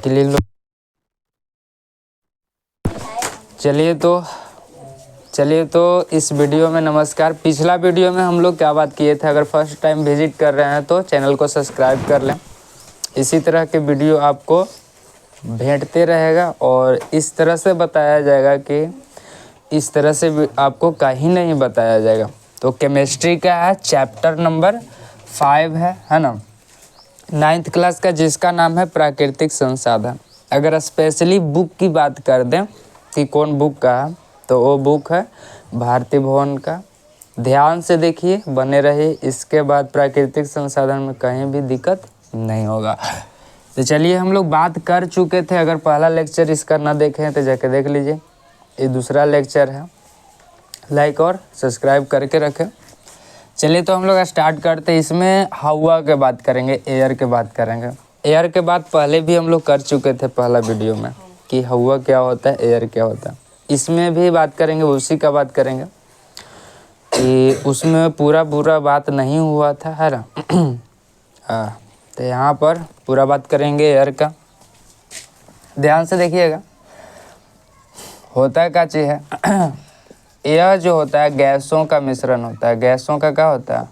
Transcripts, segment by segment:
Clear लो। चलिए तो इस वीडियो में नमस्कार। पिछला वीडियो में हम लोग क्या बात किए थे, अगर फर्स्ट टाइम विजिट कर रहे हैं तो चैनल को सब्सक्राइब कर लें। इसी तरह के वीडियो आपको भेंटते रहेगा और इस तरह से बताया जाएगा कि इस तरह से आपको कहीं नहीं बताया जाएगा। तो केमिस्ट्री का है, चैप्टर नंबर 5 है ना, 9th क्लास का, जिसका नाम है प्राकृतिक संसाधन। अगर स्पेशली बुक की बात कर दें कि कौन बुक का है, तो वो बुक है भारती भवन का। ध्यान से देखिए, बने रहिए। इसके बाद प्राकृतिक संसाधन में कहीं भी दिक्कत नहीं होगा। तो चलिए, हम लोग बात कर चुके थे। अगर पहला लेक्चर इसका ना देखे हैं तो जाके देख लीजिए। ये दूसरा लेक्चर है। लाइक और सब्सक्राइब करके रखें। चलिए तो हम लोग स्टार्ट करते हैं। इसमें हवा के बात करेंगे, एयर के बात करेंगे। एयर के बात पहले भी हम लोग कर चुके थे पहला वीडियो में कि हवा क्या होता है, एयर क्या होता है। इसमें भी बात करेंगे, उसी का बात करेंगे कि उसमें पूरा बात नहीं हुआ था, है ना। तो यहाँ पर पूरा बात करेंगे एयर का। ध्यान से देखिएगा, होता है क्या चीज़ है। एयर जो होता है गैसों का मिश्रण होता है। गैसों का क्या होता है?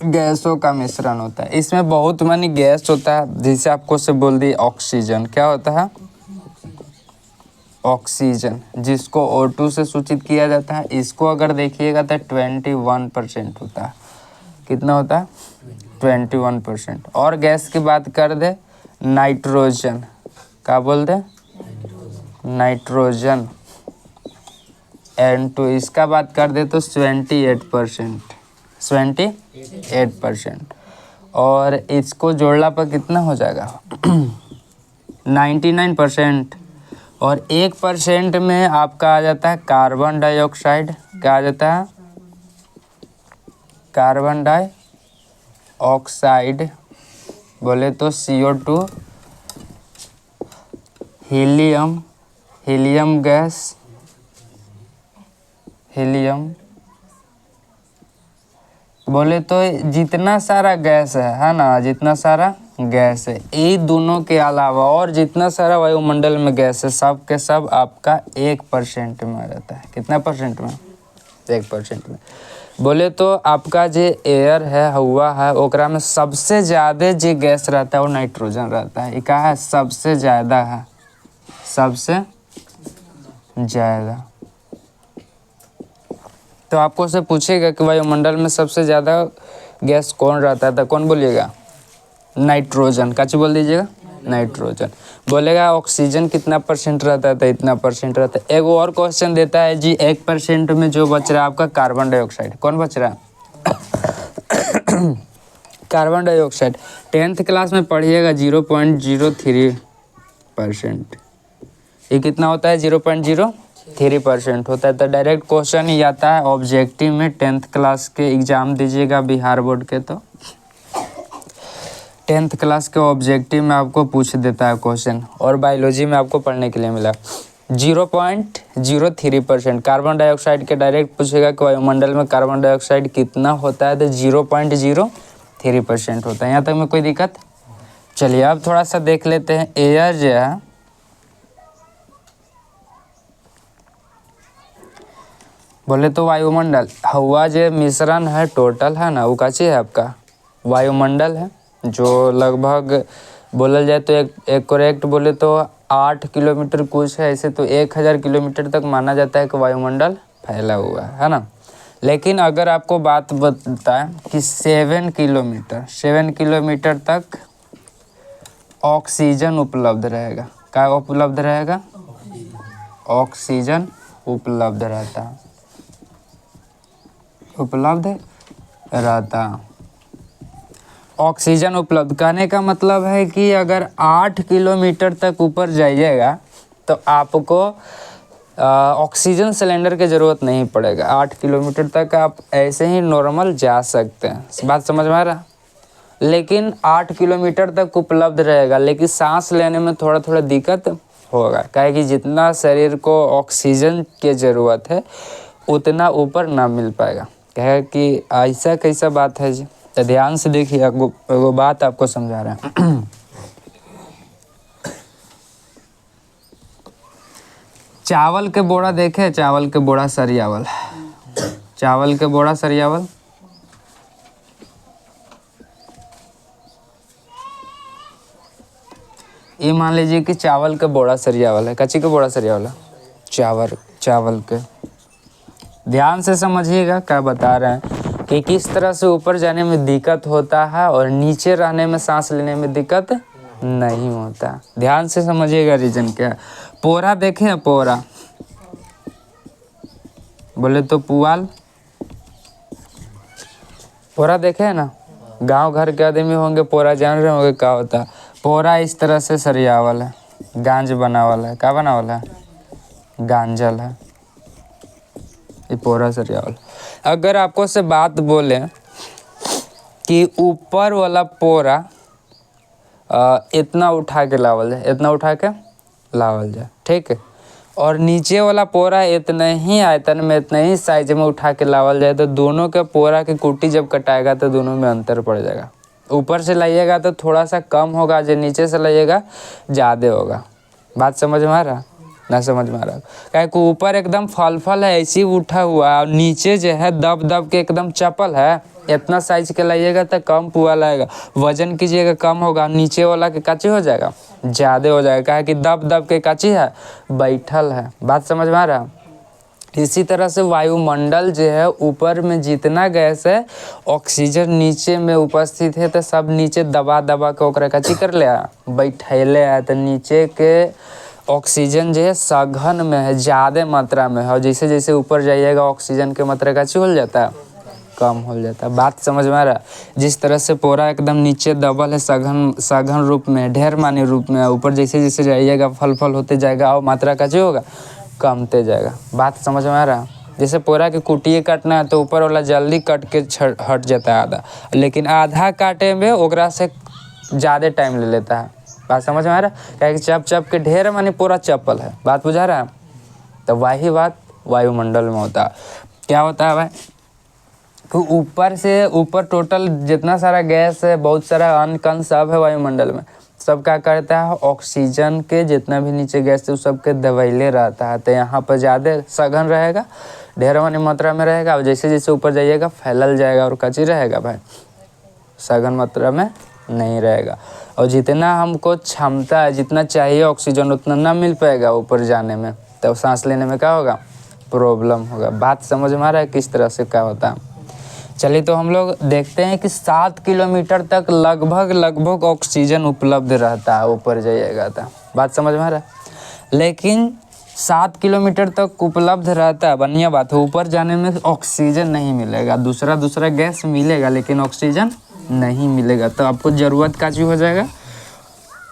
गैसों का मिश्रण होता है। इसमें बहुत मानी गैस होता है, जिसे आपको से बोल दी ऑक्सीजन। क्या होता है? ऑक्सीजन, जिसको O2 से सूचित किया जाता है। इसको अगर देखिएगा तो 21% होता है। कितना होता है? 21%। और गैस की बात कर दे, नाइट्रोजन। क्या बोल दे? Nitrogen N2। इसका बात कर दे तो 78%। और इसको जोड़ला पर कितना हो जाएगा? 99%। और 1% में आपका आ जाता है कार्बन डाइऑक्साइड। क्या आ जाता है? कार्बन डाइऑक्साइड बोले तो CO2, हीलियम गैस, हीलियम बोले तो जितना सारा गैस है ना, जितना सारा गैस है, ये दोनों के अलावा और जितना सारा वायुमंडल में गैस है, सब के सब आपका 1% में आ जाता है। कितना परसेंट में? 1% में। बोले तो आपका जो एयर है, हवा है, ओकरा में सबसे ज़्यादा जो गैस रहता है वो नाइट्रोजन रहता है। ये क्या है? सबसे ज़्यादा है, सबसे ज़्यादा। तो आपको से पूछेगा कि वायुमंडल में सबसे ज़्यादा गैस कौन रहता है, तो कौन बोलिएगा? नाइट्रोजन। क्या बोल दीजिएगा? नाइट्रोजन। बोलेगा ऑक्सीजन कितना परसेंट रहता है, तो इतना परसेंट रहता है। एक और क्वेश्चन देता है जी, 1% में जो बच रहा है आपका कार्बन डाइऑक्साइड। कौन बच रहा है? Carbon dioxide. 10th क्लास में पढ़िएगा 0.03%। ये कितना होता है? 0.03% होता है। तो डायरेक्ट क्वेश्चन ही आता है ऑब्जेक्टिव में। 10th क्लास के एग्ज़ाम दीजिएगा बिहार बोर्ड के, तो 10th क्लास के ऑब्जेक्टिव में आपको पूछ देता है क्वेश्चन। और बायोलॉजी में आपको पढ़ने के लिए मिला 0.03%। कार्बन डाइऑक्साइड के डायरेक्ट पूछेगा कि वायुमंडल में कार्बन डाइऑक्साइड कितना होता है, तो 0.03% होता है। यहाँ तक में कोई दिक्कत? चलिए अब थोड़ा सा देख लेते हैं। एयर जो है, बोले तो वायुमंडल, हवा जो मिश्रण है टोटल है ना, वो का चीज़ है आपका वायुमंडल है, जो लगभग बोलल जाए तो एक करेक्ट बोले तो 8 किलोमीटर कुछ है। ऐसे तो 1000 किलोमीटर तक माना जाता है कि वायुमंडल फैला हुआ है ना। लेकिन अगर आपको बात बताएं कि 7 किलोमीटर तक ऑक्सीजन उपलब्ध रहेगा। क्या उपलब्ध रहेगा? ऑक्सीजन उपलब्ध रहता है, ऑक्सीजन उपलब्ध। कहने का मतलब है कि अगर 8 किलोमीटर तक ऊपर जाइएगा तो आपको ऑक्सीजन सिलेंडर की ज़रूरत नहीं पड़ेगा। 8 किलोमीटर तक आप ऐसे ही नॉर्मल जा सकते हैं। बात समझ में आ रहा? लेकिन 8 किलोमीटर तक उपलब्ध रहेगा, लेकिन सांस लेने में थोड़ा दिक्कत होगा। काहे कि जितना शरीर को ऑक्सीजन की ज़रूरत है उतना ऊपर ना मिल पाएगा। कहे कि ऐसा कैसा बात है जी, तो ध्यान से देखिए, वो बात आपको समझा रहे हैं। चावल के बोरा देखे, चावल के बोरा सरियावल, चावल के बोरा सरियावल, ये मान लीजिए कि चावल का बोरा सरियावल है। कच्ची का बोरा सरियावल है, चावल के। ध्यान से समझिएगा क्या बता रहे हैं कि किस तरह से ऊपर जाने में दिक्कत होता है और नीचे रहने में, सांस लेने में दिक्कत नहीं होता। ध्यान से समझिएगा रीजन क्या है। पोरा देखे, पोरा बोले तो पुआल, पोरा देखे है ना, गांव घर के आदमी होंगे पोरा जान रहे होंगे क्या होता है। पोरा इस तरह से सरियावल है, गांज बनावल है। क्या बनावल है? गांजल है, ये पोरा सरियावल। अगर आपको से बात बोले कि ऊपर वाला पोरा इतना उठा के लावल जाए, इतना उठा के लावल जाए, ठीक है, और नीचे वाला पोरा इतने ही आयतन में, इतने ही साइज में उठा के लावल जाए, तो दोनों के पोरा की कुटी जब कटाएगा तो दोनों में अंतर पड़ जाएगा। ऊपर से लाइएगा तो थोड़ा सा कम होगा, जो नीचे से लाइएगा ज़्यादा होगा। बात समझ में आ रहा? ना समझ में आ रहा? क्या कि ऊपर एकदम फल है, ऐसे ही उठा हुआ, और नीचे जो है दब के एकदम चपल है। इतना साइज के लाइएगा तो कम पुआ लाएगा, वजन कीजिएगा कम होगा, नीचे वाला के कच्ची हो जाएगा, ज़्यादा हो जाएगा। क्या कि दब के कच्ची है, बैठल है। बात समझ में आ रहा? इसी तरह से वायुमंडल जो है, ऊपर में जितना गैस है, ऑक्सीजन नीचे में उपस्थित है, तो सब नीचे दबा के ओकरा कच्ची कर ले, बैठैले है। तो नीचे के ऑक्सीजन जो है सघन में है, ज़्यादा मात्रा में है, और जैसे जैसे ऊपर जाइएगा ऑक्सीजन की मात्रा कच्ची हो जाता है, कम हो जाता है। बात समझ में आ रहा है? जिस तरह से पोरा एकदम नीचे दबल है, सघन रूप में, ढेर मानी रूप में, ऊपर जैसे जैसे जाइएगा फल होते जाएगा और मात्रा कच्ची होगा, कमते जाएगा। बात समझ में आ रहा है? जैसे पोरा के कुटिए काटना है तो ऊपर वाला जल्दी कट के हट जाता है आधा, लेकिन आधा काटे में ओकरा से ज़्यादा टाइम ले लेता है। बात समझ में आ रहा है? क्या कि चप के ढेर माने पूरा चप्पल है। बात बुझा रहा है? तो वही बात वायुमंडल में होता है। क्या होता है भाई कि ऊपर टोटल जितना सारा गैस है, बहुत सारा अन्न कण सब है वायुमंडल में, सब क्या करता है, ऑक्सीजन के जितना भी नीचे गैस है उस सबके दबैले रहता है। तो यहाँ पर ज़्यादा सघन रहेगा, ढेर मानी मात्रा में रहेगा, और जैसे जैसे ऊपर जाइएगा फैलल जाएगा और कच्ची रहेगा भाई, सघन मात्रा में नहीं रहेगा। और जितना हमको क्षमता है, जितना चाहिए ऑक्सीजन, उतना ना मिल पाएगा ऊपर जाने में, तो सांस लेने में क्या होगा, प्रॉब्लम होगा। बात समझ में आ रहा है किस तरह से क्या होता है? चलिए तो हम लोग देखते हैं कि 7 किलोमीटर तक लगभग ऑक्सीजन उपलब्ध रहता है ऊपर जाइएगा तो। बात समझ में आ रहा है? लेकिन 7 किलोमीटर तक उपलब्ध रहता है, बढ़िया बात है। ऊपर जाने में ऑक्सीजन नहीं मिलेगा, दूसरा गैस मिलेगा, लेकिन ऑक्सीजन नहीं मिलेगा। तो आपको ज़रूरत का चीज़ हो जाएगा,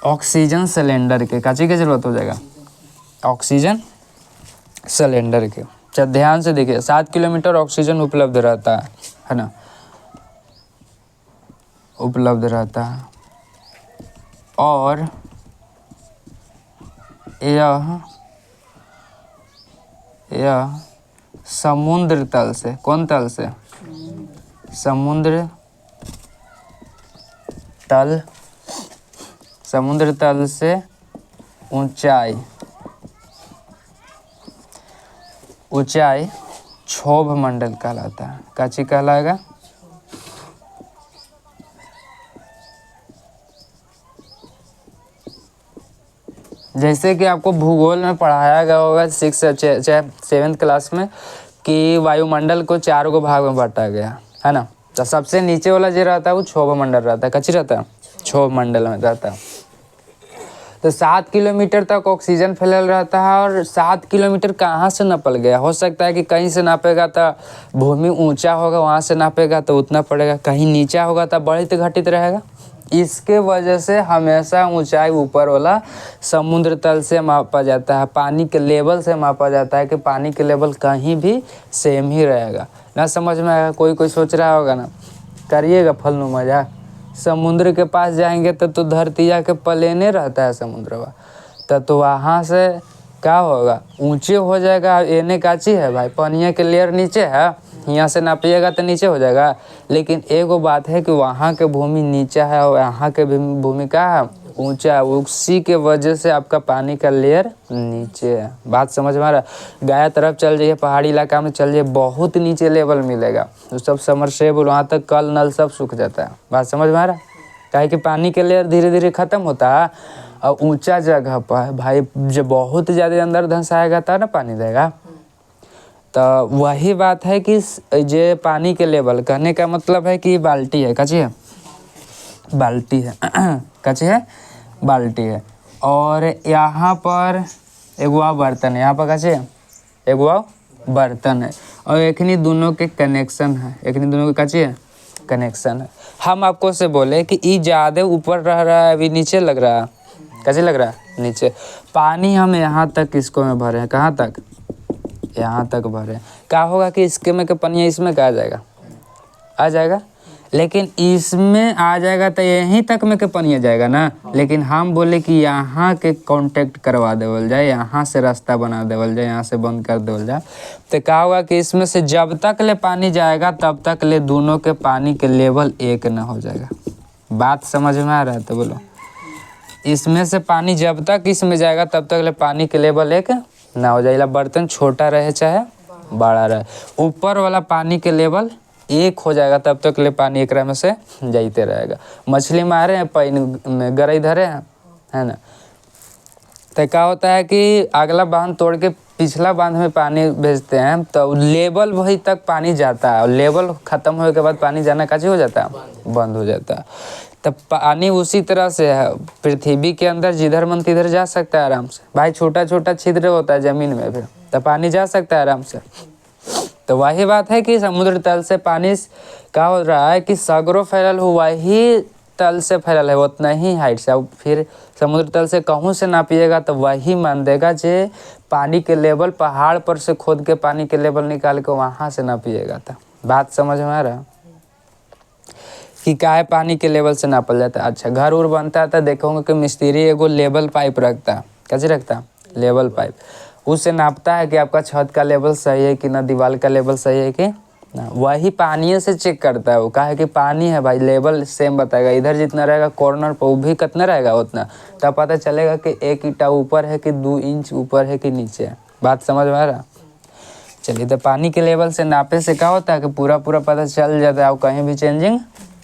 ऑक्सीजन सिलेंडर के। का चीज़ की ज़रूरत हो जाएगा? ऑक्सीजन सिलेंडर के। चल ध्यान से देखिए, 7 किलोमीटर ऑक्सीजन उपलब्ध रहता है ना, उपलब्ध रहता है। और यह समुद्र तल से, कौन तल से? समुद्र तल से ऊंचाई क्षोभ मंडल कहलाता है। काची कहलाएगा? जैसे कि आपको भूगोल में पढ़ाया गया होगा 7th क्लास में कि वायुमंडल को 4 भाग में बांटा गया है ना। तो सबसे नीचे वाला जो रहता है वो क्षोभ मंडल रहता है। कच्ची रहता है? क्षोभ मंडल में रहता है। तो 7 किलोमीटर तक ऑक्सीजन फैलल रहता है। और 7 किलोमीटर कहाँ से नापल गया? हो सकता है कि कहीं से नापेगा तो भूमि ऊंचा होगा, वहाँ से नापेगा तो उतना पड़ेगा, कहीं नीचा होगा तो बढ़ित घटित रहेगा। इसके वजह से हमेशा ऊंचाई ऊपर वाला समुद्र तल से मापा जाता है, पानी के लेवल से मापा जाता है कि पानी के लेवल कहीं भी सेम ही रहेगा। ना समझ में आएगा? कोई सोच रहा होगा ना, करिएगा फलनू मजाक। समुद्र के पास जाएंगे तो धरतिया के प्लेने रहता है समुद्रवा, तो वहाँ से क्या होगा, ऊंचे हो जाएगा। एने काची है भाई, पानिया के लेयर नीचे है, यहाँ से नापिएगा तो नीचे हो जाएगा। लेकिन एगो बात है कि वहाँ के भूमि नीचा है और यहाँ के भूमि का ऊंचा है, उसी के वजह से आपका पानी का लेयर नीचे है। बात समझ में आ रहा है। गया तरफ चल जाइए, पहाड़ी इलाका में चल जाइए, बहुत नीचे लेवल मिलेगा। तो सब समरसेबुल वहाँ तक कल नल सब सूख जाता है। बात समझ में आ रहा है। काहे कि पानी के लेयर धीरे धीरे ख़त्म होता है और ऊंचा जगह पर भाई जब बहुत ज़्यादा अंदर धंसाएगा तब ना पानी देगा। तो वही बात है कि जे पानी के लेवल कहने का मतलब है कि बाल्टी है, कची है, बाल्टी है कची है, बाल्टी है। और यहाँ पर एगो बर्तन है, यहाँ पर कची है, एगो बर्तन है। और एकनी दोनों के कनेक्शन है, एकनी दोनों के कची है, कनेक्शन है। हम आपको से बोले कि ये ज़्यादा ऊपर रह रहा है, अभी नीचे लग रहा है, कैसे लग रहा है, नीचे। पानी हम यहाँ तक इसको में भरे हैं, कहाँ तक, यहाँ तक भरे हैं। क्या होगा कि इसके में के पनिया इसमें क्या आ जाएगा, आ जाएगा। लेकिन इसमें आ जाएगा तो यहीं तक में के पनिया जाएगा ना। लेकिन हम बोले कि यहाँ के कांटेक्ट करवा देवल जाए, यहाँ से रास्ता बना देवल जाए, यहाँ से बंद कर देवल जाए। तो क्या होगा कि इसमें से जब तक ले पानी जाएगा तब तक ले दोनों के पानी के लेवल एक न हो जाएगा। बात समझ में आ रहा है तो बोलो। इसमें से पानी जब तक इसमें जाएगा तब तक ले पानी के लेवल एक ना हो जाएगा। बर्तन छोटा रहे चाहे बड़ा रहे, ऊपर वाला पानी के लेवल एक हो जाएगा तब तक ले पानी एक में से जाते रहेगा। मछली मारे हैं, पानी में गरई धरे हैं, है ना। तो क्या होता है कि अगला बांध तोड़ के पिछला बांध में पानी भेजते हैं तो लेवल वही तक पानी जाता है। और लेवल ख़त्म होने के बाद पानी जाना कैसे हो जाता है, बंद हो जाता है। तब पानी उसी तरह से है पृथ्वी के अंदर, जिधर मन तिधर जा सकता है आराम से। भाई छोटा छोटा छिद्र होता है ज़मीन में, फिर तो पानी जा सकता है आराम से। तो वही बात है कि समुद्र तल से पानी क्या हो रहा है कि सागरों फैलल हुआ ही तल से फैलल है, उतना ही हाइट से। अब फिर समुद्र तल से कहूँ से नापिएगा तो वही मान देगा जे पानी के लेवल पहाड़ पर से खोद के पानी के लेवल निकाल के वहाँ से नापिएगा। तो बात समझ में आ रहा है कि काहे पानी के लेवल से नापल जाता है। अच्छा, घर उर बनता है तो देखोगे कि मिस्त्री एगो लेवल पाइप रखता है, कैसे रखता है, लेवल पाइप। उससे नापता है कि आपका छत का लेवल सही है कि ना, दीवार का लेवल सही है कि ना। वही पानी से चेक करता है वो, काहे कि पानी है भाई, लेवल सेम बताएगा। इधर जितना रहेगा कॉर्नर पर वो भी कितना रहेगा उतना, तब पता चलेगा कि 1 ईंटा ऊपर है कि 2 इंच ऊपर है कि नीचे है। बात समझ में आ रहा। चलिए, तो पानी के लेवल से नापे से क्या होता है कि पूरा पता चल जाता है और कहीं भी चेंजिंग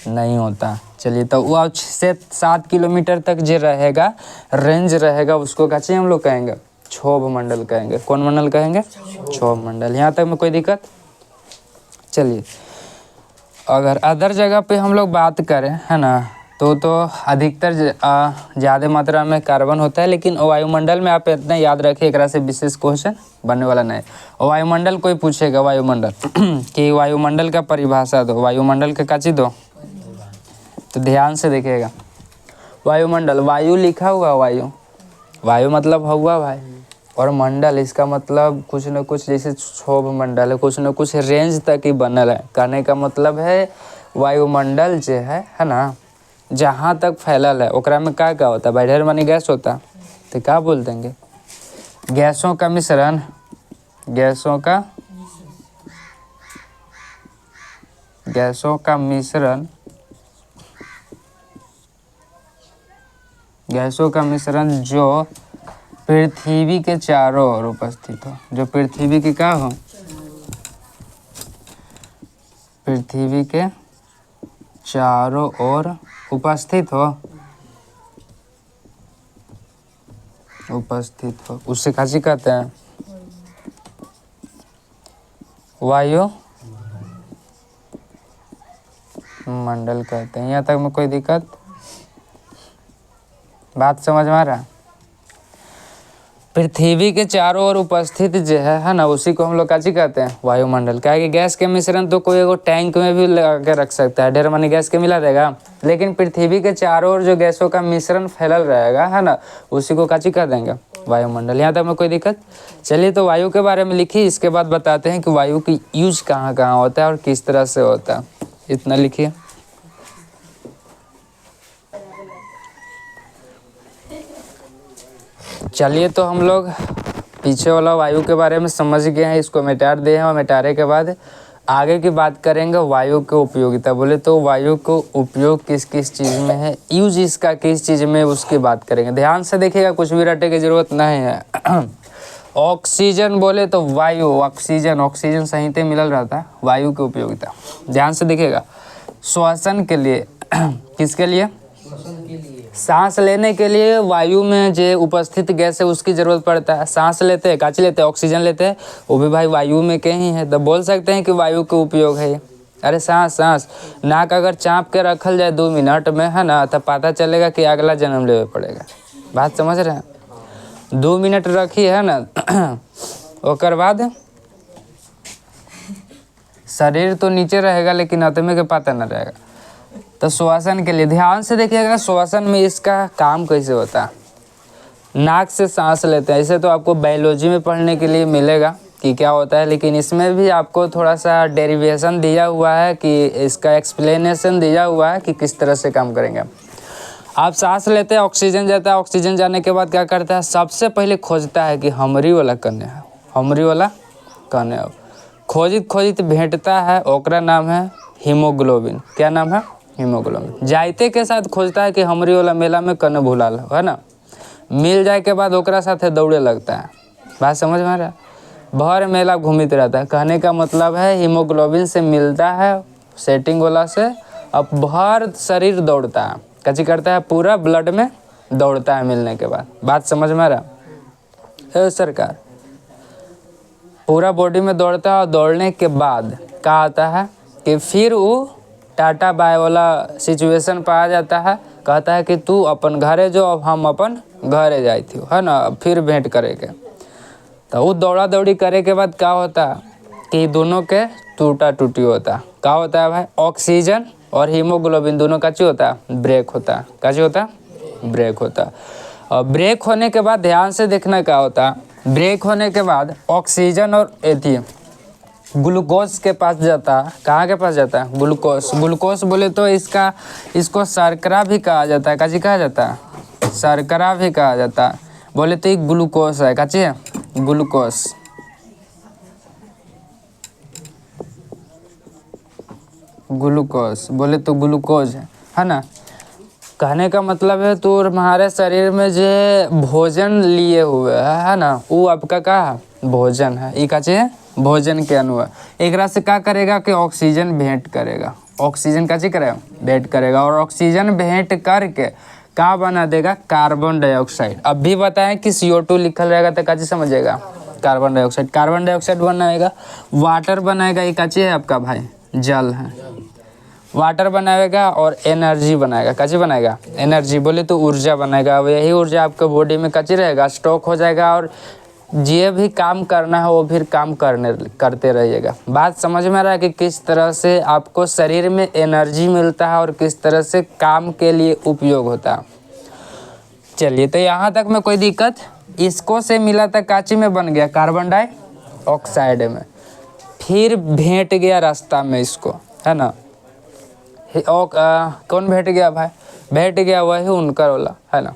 नहीं होता। चलिए, तो वो 6 से 7 किलोमीटर तक जो रहेगा, रेंज रहेगा, उसको क्या चाहिए हम लोग कहेंगे, क्षोभ मंडल कहेंगे। कौन मंडल कहेंगे, क्षोभ मंडल। यहाँ तक में कोई दिक्कत। चलिए, अगर अदर जगह पे हम लोग बात करें, है ना, तो अधिकतर ज़्यादा मात्रा में कार्बन होता है। लेकिन वायुमंडल में आप इतना याद रखिए, एक से विशेष क्वेश्चन बनने वाला नहीं। वायुमंडल कोई पूछेगा, वायुमंडल कि वायुमंडल का परिभाषा दो, वायुमंडल का काची दो, तो ध्यान से देखिएगा। वायुमंडल, वायु लिखा हुआ, वायु, वायु मतलब हवा भाई, और मंडल इसका मतलब कुछ न कुछ, जैसे क्षोभ मंडल है, कुछ न कुछ रेंज तक ही बनल है। कहने का मतलब है वायुमंडल जो है ना, जहाँ तक फैलल है ओकरा में क्या क्या होता है भाई, ढेर मानी गैस होता है। तो क्या बोल देंगे, गैसों का मिश्रण, गैसों का मिश्रण, गैसों का मिश्रण जो पृथ्वी के चारों ओर उपस्थित हो, जो पृथ्वी की क्या हो, पृथ्वी के चारों ओर उपस्थित हो, उपस्थित हो, उससे काची कहते हैं, वायु मंडल कहते हैं। यहाँ तक में कोई दिक्कत, बात समझ में आ रहा। पृथ्वी के चारों ओर उपस्थित जो है ना, उसी को हम लोग काची कहते हैं, वायुमंडल। क्या है कि गैस के मिश्रण तो कोई एगो टैंक में भी लगा के रख सकता है, ढेर मानी गैस के मिला देगा। लेकिन पृथ्वी के चारों ओर जो गैसों का मिश्रण फैलल रहेगा, है ना, उसी को काची कह देंगे, वायुमंडल। यहाँ तक में कोई दिक्कत। चलिए, तो वायु के बारे में लिखिए, इसके बाद बताते हैं कि वायु की यूज कहाँ कहाँ होता है और किस तरह से होता है। इतना लिखिए। चलिए, तो हम लोग पीछे वाला वायु के बारे में समझ गए हैं, इसको मिटा दिए हैं। और मिटाने के बाद आगे की बात करेंगे वायु के उपयोगिता। बोले तो वायु को उपयोग किस किस चीज़ में है, यूज इसका किस चीज़ में, उसकी बात करेंगे। ध्यान से देखिएगा, कुछ भी रटे की जरूरत नहीं है। ऑक्सीजन बोले तो वायु, ऑक्सीजन, ऑक्सीजन सहित मिलल रहता है। वायु की उपयोगिता ध्यान से देखिएगा, श्वसन के लिए किसके लिए, सांस लेने के लिए वायु में जो उपस्थित गैस है उसकी ज़रूरत पड़ता है। सांस लेते हैं, काची लेते हैं, ऑक्सीजन लेते हैं, वो भी भाई वायु में के ही है। तो बोल सकते हैं कि वायु का उपयोग है। अरे सांस नाक अगर चाँप के रखल जाए 2 मिनट में, है ना, तो पता चलेगा कि अगला जन्म लेवे पड़ेगा। बात समझ रहे हैं। 2 मिनट रखी है ना, ओकर बाद शरीर तो नीचे रहेगा लेकिन आत्मा के पता न रहेगा। तो श्वसन के लिए ध्यान से देखिएगा, श्वसन में इसका काम कैसे होता है। नाक से सांस लेते हैं, ऐसे तो आपको बायोलॉजी में पढ़ने के लिए मिलेगा कि क्या होता है, लेकिन इसमें भी आपको थोड़ा सा डेरिवेशन दिया हुआ है कि इसका एक्सप्लेनेशन दिया हुआ है कि किस तरह से काम करेंगे। आप सांस लेते हैं, ऑक्सीजन जाता है, ऑक्सीजन जाने के बाद क्या करता है, सबसे पहले खोजता है कि हमरी वाला कने है, हमरी वाला कने हो। खोजित खोजित भेंटता है, ओकरा नाम है हीमोग्लोबिन। क्या नाम है, हीमोग्लोबिन। जायते के साथ खोजता है कि हमरी वाला मेला में कने भुलाल है ना। मिल जाए के बाद ओकरा साथे दौड़े लगता है। बात समझ में आ रहा है। भर मेला घूमित रहता है। कहने का मतलब है हीमोग्लोबिन से मिलता है सेटिंग वाला से, अब भर शरीर दौड़ता है, कची करता है, पूरा ब्लड में दौड़ता है मिलने के बाद। बात समझ में आ रहा है सरकार। पूरा बॉडी में दौड़ता है और दौड़ने के बाद क्या आता है कि फिर वो टाटा बाय वाला सिचुएशन पर आ जाता है। कहता है कि तू अपन घरे जो, अब हम अपन घरे जाई थी, है ना, फिर भेंट करेंगे। तो वो दौड़ा दौड़ी करे के बाद क्या होता है कि दोनों के टूटा टूटी होता है। क्या होता है भाई, ऑक्सीजन और हीमोग्लोबिन दोनों का चीज होता है, ब्रेक होता है। क्या चीज होता है, ब्रेक होता है। और ब्रेक होने के बाद ध्यान से देखना क्या होता है, ब्रेक होने के बाद ऑक्सीजन और एथी ग्लूकोज के पास जाता है। कहाँ के पास जाता है, ग्लूकोज। ग्लूकोज बोले तो इसको शर्करा भी कहा जाता है। काची कहा जाता है, शर्करा भी कहा जाता है। बोले तो एक ग्लूकोज है, काची है, ग्लूकोज। ग्लूकोज बोले तो ग्लूकोज है ना। कहने का मतलब है तो हमारे शरीर में जो भोजन लिए हुए है ना, वो आपका क्या है, भोजन है। ये काची है, भोजन के अणु है। एक से क्या करेगा कि ऑक्सीजन भेंट करेगा। ऑक्सीजन काची करेगा, भेंट करेगा। और ऑक्सीजन भेंट करके क्या बना देगा, कार्बन डाइऑक्साइड। अब भी बताएं कि CO2 लिखल रहेगा तो काची समझेगा, कार्बन डाइऑक्साइड। कार्बन डाइऑक्साइड बनाएगा, वाटर बनाएगा। ये काची है आपका भाई, जल है। वाटर बनाएगा और एनर्जी बनाएगा। काची बनाएगा, एनर्जी। बोले तो ऊर्जा बनाएगा। अब यही ऊर्जा आपके बॉडी में काची रहेगा, स्टॉक हो जाएगा। और जो भी काम करना है वो फिर काम करते रहिएगा। बात समझ में आ रहा है कि किस तरह से आपको शरीर में एनर्जी मिलता है और किस तरह से काम के लिए उपयोग होता है। चलिए, तो यहाँ तक में कोई दिक्कत। इसको से मिला था काची में बन गया, कार्बन डाइऑक्साइड में। फिर भेंट गया रास्ता में इसको, है ना। कौन भेंट गया भाई, भेंट गया वही उनका वाला, है ना।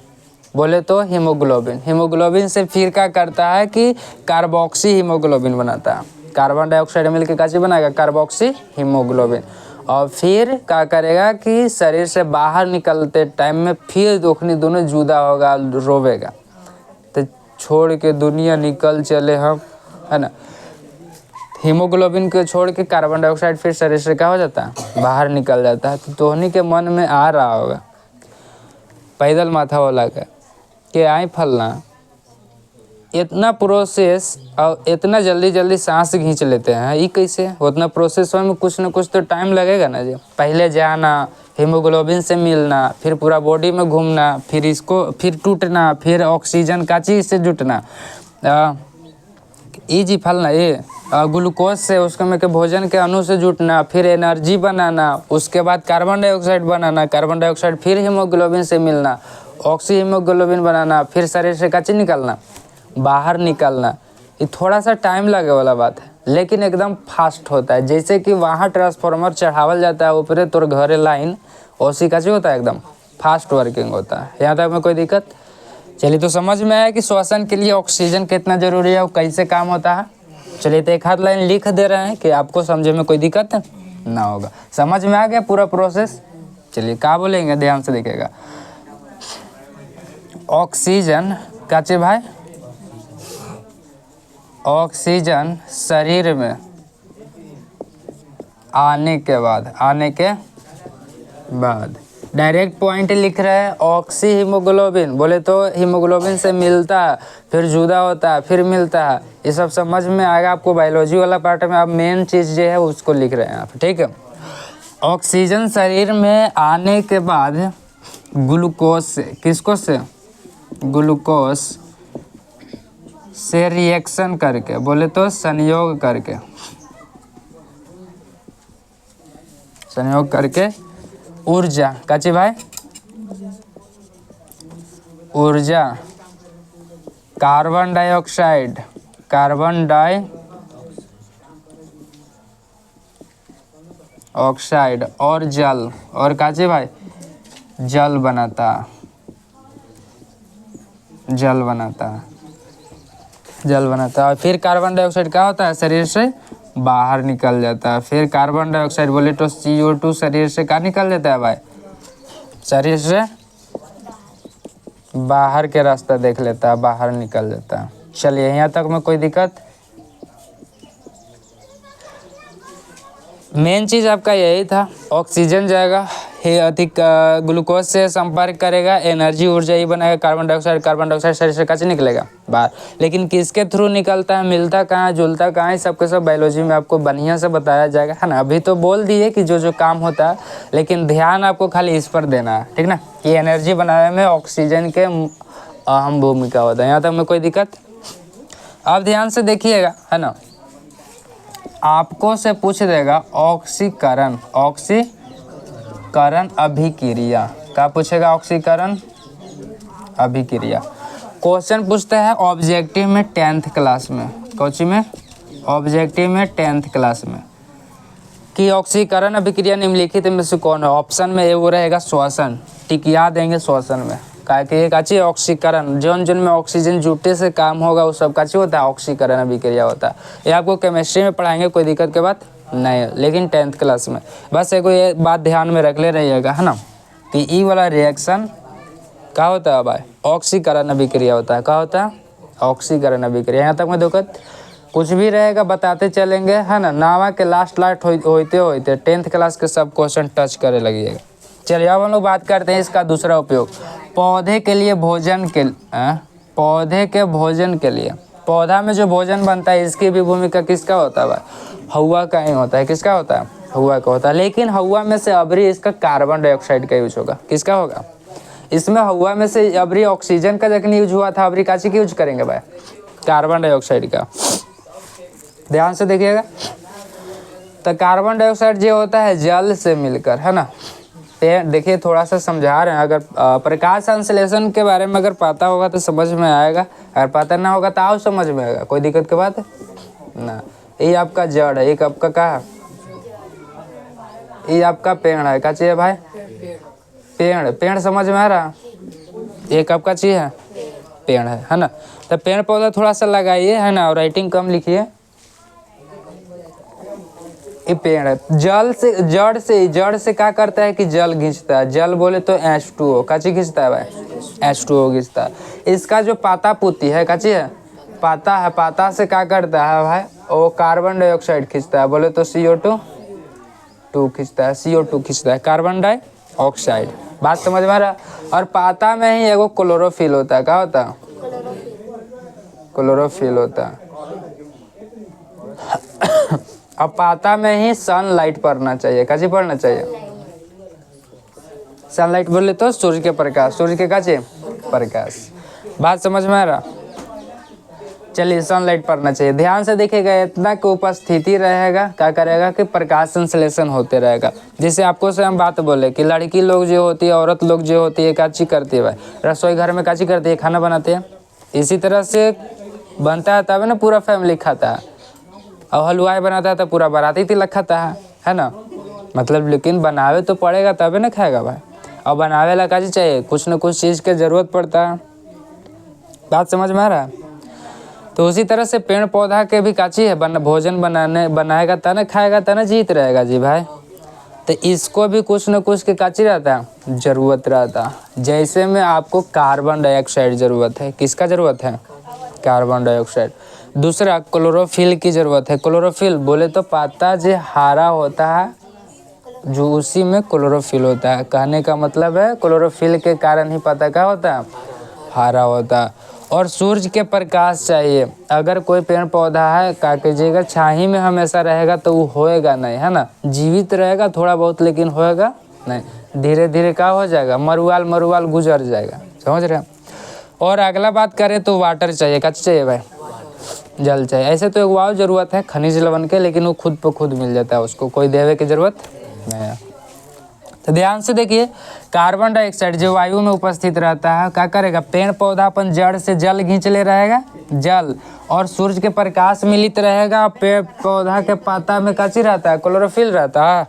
बोले तो हीमोग्लोबिन। हीमोग्लोबिन से फिर क्या करता है कि कार्बोक्सी हीमोग्लोबिन बनाता है। कार्बन डाइऑक्साइड मिलकर काची बनाएगा, कार्बोक्सी हीमोग्लोबिन। और फिर क्या करेगा कि शरीर से बाहर निकलते टाइम में फिर दोनों जुदा होगा, रोवेगा, तो छोड़ के दुनिया निकल चले हम, है ना। हीमोग्लोबिन को छोड़ के कार्बन डाइऑक्साइड फिर शरीर से क्या हो जाता है, बाहर निकल जाता है। तो तोहनी के मन में आ रहा होगा पैदल माथा वाला का कि आई फलना, इतना प्रोसेस और इतना जल्दी जल्दी सांस खींच लेते हैं, ये कैसे। उतना प्रोसेस में कुछ ना कुछ तो टाइम लगेगा ना जी। पहले जाना, हीमोग्लोबिन से मिलना, फिर पूरा बॉडी में घूमना, फिर इसको फिर टूटना, फिर ऑक्सीजन का चीज़ से जुटना, ये जी फलना, ये ग्लूकोज से उसके में के भोजन के अणु से जुटना, फिर एनर्जी बनाना, उसके बाद कार्बन डाइऑक्साइड बनाना, कार्बन डाइऑक्साइड फिर हीमोग्लोबिन से मिलना, ऑक्सी हीमोग्लोबिन बनाना, फिर शरीर से काची निकलना, बाहर निकलना। ये थोड़ा सा टाइम लगे वाला बात है, लेकिन एकदम फास्ट होता है। जैसे कि वहाँ ट्रांसफार्मर चढ़ावल जाता है ऊपर तोर घरे लाइन, उसी काची होता है, एकदम फास्ट वर्किंग होता है। यहाँ तक में कोई दिक्कत। चलिए, तो समझ में आया कि श्वसन के लिए ऑक्सीजन कितना जरूरी है और कैसे काम होता है। चलिए तो एक हाथ लाइन लिख दे रहे हैं कि आपको समझे में कोई दिक्कत ना होगा। समझ में आ गया पूरा प्रोसेस? चलिए क्या बोलेंगे, ध्यान से देखिएगा। ऑक्सीजन क्या चाहिए भाई? ऑक्सीजन शरीर में आने के बाद डायरेक्ट पॉइंट लिख रहे हैं। ऑक्सी हीमोग्लोबिन बोले तो हीमोग्लोबिन से मिलता है, फिर जुदा होता है, फिर मिलता है। ये सब समझ में आएगा आपको बायोलॉजी वाला पार्ट में। आप मेन चीज़ जो है उसको लिख रहे हैं आप, ठीक है। ऑक्सीजन शरीर में आने के बाद ग्लूकोज से, किसको से? ग्लूकोज से रिएक्शन करके, बोले तो संयोग करके, ऊर्जा काची भाई? ऊर्जा कार्बन डाइऑक्साइड और जल, और काची भाई? जल बनाता है। फिर कार्बन डाइऑक्साइड क्या होता है? शरीर से बाहर निकल जाता है। फिर कार्बन डाइऑक्साइड बोले तो CO2 शरीर से क्या निकल जाता है भाई? शरीर से बाहर के रास्ता देख लेता है, बाहर निकल जाता है। चलिए यहाँ तक में कोई दिक्कत? मेन चीज़ आपका यही था। ऑक्सीजन जाएगा, ये अधिक ग्लूकोज से संपर्क करेगा, एनर्जी ऊर्जा ही बनाएगा। कार्बन डाइऑक्साइड शरीर से कैसे निकलेगा? बाहर। लेकिन किसके थ्रू निकलता है, मिलता कहाँ है, जुलता कहाँ है, सबके सब बायोलॉजी में आपको बढ़िया से बताया जाएगा, है ना। अभी तो बोल दिए कि जो जो काम होता है, लेकिन ध्यान आपको खाली इस पर देना है, ठीक ना, कि एनर्जी बनाने में ऑक्सीजन के अहम भूमिका होता है। यहाँ तक में कोई दिक्कत? आप ध्यान से देखिएगा, है ना। आपको से पूछ देगा ऑक्सीकरण अभिक्रिया, क्या पूछेगा? ऑक्सीकरण अभिक्रिया। क्वेश्चन पूछते हैं ऑब्जेक्टिव में 10th क्लास में, कोची में? ऑब्जेक्टिव में 10th क्लास में, कि ऑक्सीकरण अभिक्रिया निम्नलिखित में से कौन है? ऑप्शन में ए वो रहेगा श्वसन, टिकिया देंगे श्वसन में। क्या कि काची? ऑक्सीकरण, जोन में ऑक्सीजन जुटे से काम होगा वो सब काची होता है? ऑक्सीकरण अभिक्रिया होता है। ये आपको केमिस्ट्री में पढ़ाएंगे, कोई दिक्कत के बात नहीं है, लेकिन 10th क्लास में। बस एक ये बात ध्यान में रख ले रहिएगा, है ना, कि ई वाला रिएक्शन क्या होता है भाई? ऑक्सीकरण अभिक्रिया होता है। क्या होता है? ऑक्सीकरण अभिक्रिया। यहाँ तक में दिक्कत कुछ भी रहेगा बताते चलेंगे, है ना। नावा के लास्ट होते 10th क्लास के सब क्वेश्चन टच करे लगिएगा। चलिए अब हम लोग बात करते हैं इसका दूसरा उपयोग। पौधे के भोजन के लिए पौधा में जो भोजन बनता है, इसकी भी भूमिका किसका होता है भाई? हवा का ही होता है। किसका होता है? हवा का होता है। लेकिन हवा में से अबरी इसका कार्बन डाइऑक्साइड का यूज होगा। किसका होगा? इसमें हवा में से अबरी ऑक्सीजन का जखनी यूज हुआ था, अबरी काची की यूज करेंगे भाई? कार्बन डाइऑक्साइड का। ध्यान से देखिएगा। तो कार्बन डाइऑक्साइड जो होता है जल से मिलकर, है ना। देखिए थोड़ा सा समझा रहे हैं। अगर प्रकाश संश्लेषण के बारे में अगर पता होगा तो समझ में आएगा, अगर पता ना होगा तो आओ समझ में आएगा। कोई दिक्कत की बात है ना। ये आपका जड़ है, एक आपका कहा, ये आपका पेड़ है। क्या चाहिए भाई? पेड़ समझ में आ रहा? एक आपका चीज है, पेड़ है ना। तो पेड़ पौधा थोड़ा सा लगाइए, है ना, और राइटिंग कम लिखिए। ये पेड़ है। जड़ से क्या करता है कि जल खींचता है। जल बोले तो H2O, का चीज खींचता है भाई? H2O खींचता है। इसका जो पाता पुती है, का चीज है? पाता है। पाता से क्या करता है भाई? वो कार्बन डाइऑक्साइड खींचता है। बोले तो CO2 खींचता है। CO2 खींचता है, कार्बन डाइऑक्साइड। बात समझ में आ रहा? और पाता में ही एगो क्लोरोफिल होता है। क्या होता है? क्लोरोफिल होता है। अब पाता में ही सनलाइट पड़ना चाहिए। कैसे पड़ना चाहिए? सनलाइट बोले तो सूर्य के प्रकाश, सूर्य के कैसे प्रकाश। बात समझ में आ रहा? चलिए सनलाइट पड़ना चाहिए। ध्यान से देखिएगा, इतना की उपस्थिति रहेगा क्या करेगा कि प्रकाश संश्लेषण होते रहेगा। जैसे आपको से हम बात बोले कि लड़की लोग जो होती है, औरत लोग जो होती है, काची करती है भाई? रसोई घर में काची करती है? खाना बनाते हैं। इसी तरह से बनता है तब ना पूरा फैमिली खाता है। और हलवाई बनाता है तो पूरा बाराती तिलक खाता है ना। मतलब लेकिन बनावे तो पड़ेगा तभी ना खाएगा भाई। और बनावे ला काची चाहिए? कुछ न कुछ चीज़ की ज़रूरत पड़ता है। बात समझ में आ रहा है? तो उसी तरह से पेड़ पौधा के भी काची है भोजन बनाएगा तने खाएगा तने जीत रहेगा जी भाई। तो इसको भी कुछ न कुछ के काची रहता है जरूरत रहता। जैसे में आपको कार्बन डाइऑक्साइड जरूरत है, किसका जरूरत है? Carbon dioxide. दूसरा क्लोरोफिल की जरूरत है। क्लोरोफिल बोले तो पत्ता जो हरा होता है जो उसी में क्लोरोफिल होता है। कहने का मतलब है क्लोरोफिल के कारण ही पत्ता क्या होता है? हरा होता है। और सूरज के प्रकाश चाहिए। अगर कोई पेड़ पौधा है क्या कीजिएगा छाही में हमेशा रहेगा तो वो होएगा नहीं, है ना, जीवित रहेगा थोड़ा बहुत लेकिन होएगा नहीं, धीरे धीरे क्या हो जाएगा? मरुआल गुजर जाएगा। समझ रहे हैं? और अगला बात करें तो वाटर चाहिए। क्या चाहिए भाई? जल चाहिए। ऐसे तो एक वाव जरूरत है खनिज लवण के, लेकिन वो खुद ब खुद मिल जाता है, उसको कोई देवे की जरूरत नहीं है। तो ध्यान से देखिए, कार्बन डाइऑक्साइड जो वायु में उपस्थित रहता है क्या करेगा? पेड़ पौधा अपन जड़ से जल खींच ले रहेगा, जल, और सूर्य के प्रकाश मिलित रहेगा। पेड़ पौधा के पत्ता में काची रहता है? क्लोरोफिल रहता है।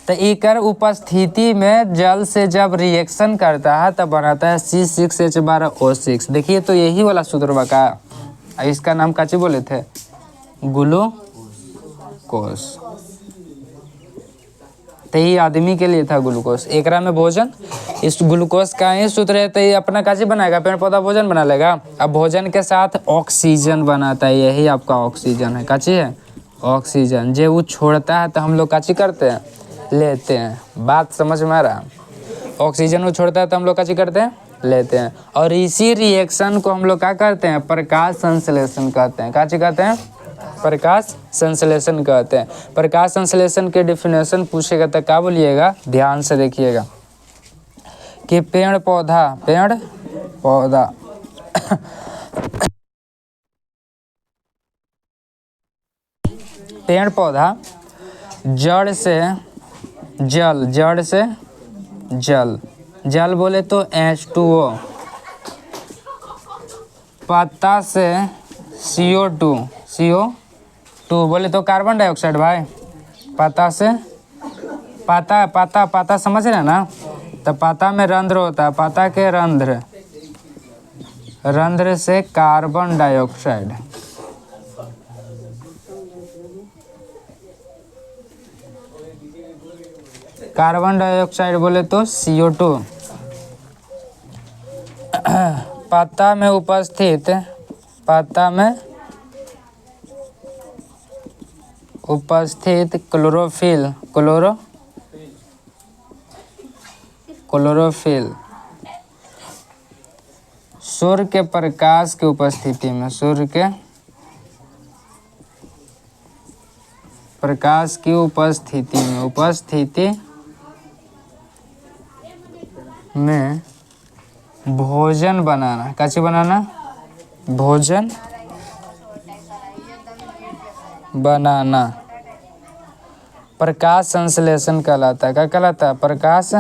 तो एकर उपस्थिति में जल से जब रिएक्शन करता है तब बनाता है C6H12O6। देखिए तो यही वाला सूत्र का, इसका नाम काची बोले थे? ग्लूकोस। तो ये आदमी के लिए था ग्लूकोस, एकरा में भोजन। इस ग्लूकोस का ही सूत्र है तो ये अपना काची बनाएगा? पेड़ पौधा भोजन बना लेगा। अब भोजन के साथ ऑक्सीजन बनाता है, यही आपका ऑक्सीजन है। काची है? ऑक्सीजन। जो वो छोड़ता है तो हम लोग काची करते हैं? लेते हैं। बात समझ में आ रहा? ऑक्सीजन वो छोड़ता है तो हम लोग काची करते हैं? लेते हैं। और इसी रिएक्शन को हम लोग क्या करते हैं? प्रकाश संश्लेषण कहते हैं। काची कहते हैं? प्रकाश संश्लेषण कहते हैं। प्रकाश संश्लेषण के डिफिनेशन पूछेगा तो क्या बोलिएगा? ध्यान से देखिएगा कि पेड़ पौधा पेड़ पौधा जड़ से जल बोले तो H2O, पत्ता से CO2 बोले तो कार्बन डाइऑक्साइड भाई। पत्ता से पत्ता समझ रहे हैं ना? तो पत्ता में रंध्र होता है, पत्ता के रंध्र से कार्बन डाइऑक्साइड, बोले तो CO2 पत्ता में उपस्थित क्लोरोफिल सूर्य के प्रकाश की उपस्थिति में, भोजन बनाना। कैसे बनाना? भोजन बनाना प्रकाश संश्लेषण कहलाता है। क्या कहलाता है? प्रकाश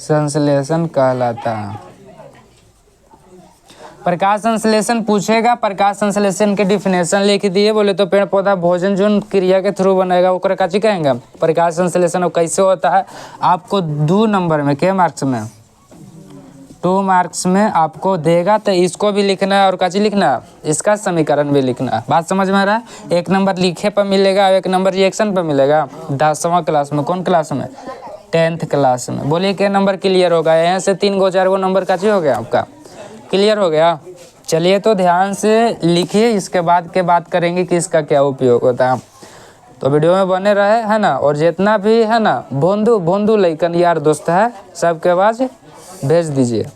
संश्लेषण कहलाता है। प्रकाश संश्लेषण पूछेगा, प्रकाश संश्लेषण के डिफिनेशन लिख दिए। बोले तो पेड़ पौधा भोजन जो क्रिया के थ्रू बनेगा ओकरा काची कहेंगे? प्रकाश संश्लेषण। और कैसे होता है आपको 2 नंबर में, के मार्क्स में? 2 मार्क्स में आपको देगा। तो इसको भी लिखना है और काची लिखना है? इसका समीकरण भी लिखना है। बात समझ में आ रहा है? 1 नंबर लिखे पर मिलेगा और 1 नंबर रिएक्शन पर मिलेगा। 10वां क्लास में। कौन क्लास में? 10th क्लास में। बोलिए के नंबर क्लियर होगा? यहाँ से 3 गो 4 गो नंबर काची हो गया आपका? क्लियर हो गया? चलिए तो ध्यान से लिखिए, इसके बाद के बात करेंगे कि इसका क्या उपयोग होता है। तो वीडियो में बने रहे, है ना। और जितना भी है ना भोंदू लइकन यार दोस्त है सबके आवाज भेज दीजिए।